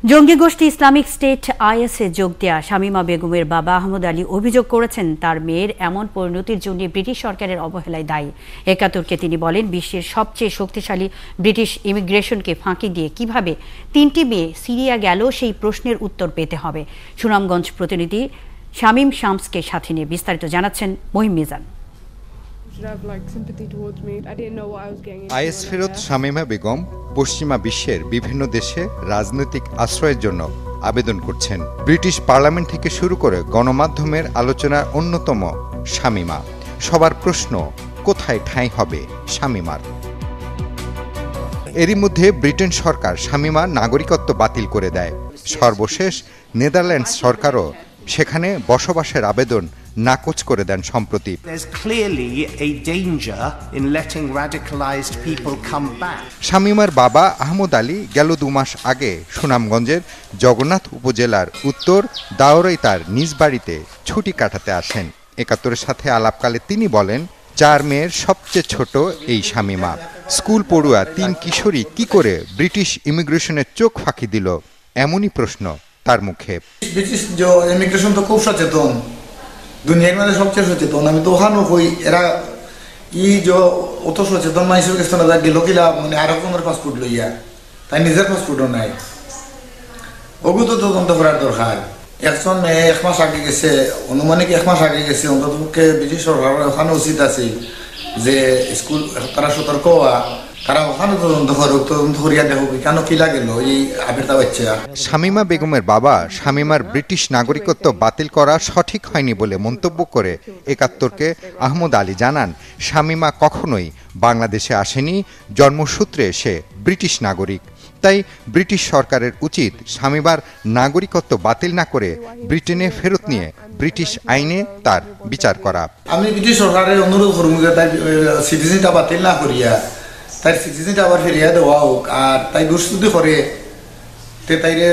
জঙ্গি গোষ্ঠী Islamic state আইএসে যোগ দেয়া শামীমা বেগমের বাবা আহমদ আলী অভিযোগ করেছেন তার মেয়ের এমন পরিণতির জন্য ব্রিটিশ সরকারের অবহেলায় দায়ী। একাত্তরকে তিনি বলেন, বিশ্বের সবচেয়ে শক্তিশালী ব্রিটিশ ইমিগ্রেশনকে ফাঁকি দিয়ে কিভাবে ৩টি মেয়ে সিরিয়া গেল সেই প্রশ্নের উত্তর পেতে হবে। সুনামগঞ্জ প্রতিনিধি শামীম শামসকে সাথে নিয়ে বিস্তারিত জানাচ্ছেন মহিম মিজান। আইএস ফেরত শামীমা বেগম পশ্চিমা বিশ্বের বিভিন্ন দেশে রাজনৈতিক আশ্রয়ের জন্য আবেদন করছেন। ব্রিটিশ পার্লামেন্ট থেকে শুরু করে গণমাধ্যমের আলোচনার অন্যতম শামীমা। সবার প্রশ্ন, কোথায় ঠাঁই হবে শামীমার? এরই মধ্যে ব্রিটেন সরকার শামীমার নাগরিকত্ব বাতিল করে দেয়। সর্বশেষ নেদারল্যান্ডস সরকারও সেখানে বসবাসের আবেদন নাকচ করে দেন সম্প্রতি। শামীমার বাবা আহমদ আলী গেল 2 মাস আগে সুনামগঞ্জের জগন্নাথ উপজেলার উত্তর দাওরাই তার নিজ বাড়িতে ছুটি কাটাতে আসেন। একাত্তরের সাথে আলাপকালে তিনি বলেন, 4 মেয়ের সবচেয়ে ছোট এই শামীমা। স্কুল পড়ুয়া 3 কিশোরী কি করে ব্রিটিশ ইমিগ্রেশনের চোখ ফাঁকি দিল, এমনই প্রশ্ন তার মুখে। ব্রিটিশ ইমিগ্রেশন তো খুব সচেতন, দুনিয়ার মধ্যে সবচেয়ে সচেতন। আমি তো ওখানেও কই এরা অত সচেতন মানুষের কাছে না গেল কিলা, মানে আর রকমের পাসপোর্ট লইয়া, তাই নিজের পাসপোর্টও নাই। ওগু তো তদন্ত করার দরকার। একজন মেয়ে 1 মাস আগে গেছে, অনুমানিক 1 মাস আগে গেছে। অন্ততপক্ষে ব্রিটিশ সরকার ওখানে উচিত আছে যে স্কুল তারা সতর্ক হওয়া, তারা ওখানে তদন্ত করুক, তদন্ত করিয়া দেখুক কেন কি লাগেল এই আবেদা বাচ্চা। শামীমা বেগমের বাবা শামীমার ব্রিটিশ নাগরিকত্ব বাতিল করা সঠিক হয়নি বলে মন্তব্য করে একাত্তরকে আহমদ আলী জানান, শামীমা কখনোই বাংলাদেশে আসেনি, জন্মসূত্রে সে ব্রিটিশ নাগরিক। তাই ব্রিটিশ সরকারের উচিত শামীমার নাগরিকত্ব বাতিল না করে ব্রিটেনে ফেরত নিয়ে ব্রিটিশ আইনে তার বিচার করা। আমি ব্রিটিশ সরকারের অনুরোধ করব যে তাই সিটিজেনটা বাতিল না করিয়া তাই সিটিজেনটা আবার ফিরিয়ে দেওয়া হোক, আর তাই দুষ্কৃতি করে তাইরে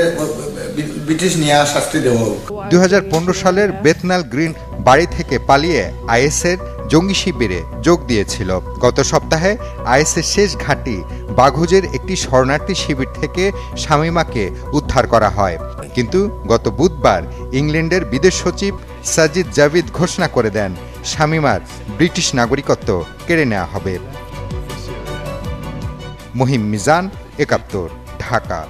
ব্রিটিশ নিয়ে শাস্তি দেওয়া হোক। 2015 সালের বেথনাল গ্রিন বাড়ি থেকে পালিয়ে আইএসের জঙ্গি শিবিরে যোগ দিয়েছিল। গত সপ্তাহে আইএসের শেষ ঘাঁটি বাঘুজের একটি শরণার্থী শিবির থেকে শামীমাকে উদ্ধার করা হয়। কিন্তু গত বুধবার ইংল্যান্ডের বিদেশ সচিব সাজিদ জাভিদ ঘোষণা করে দেন, শামীমার ব্রিটিশ নাগরিকত্ব কেড়ে নেওয়া হবে। মহিম মিজান, একাত্তর, ঢাকা।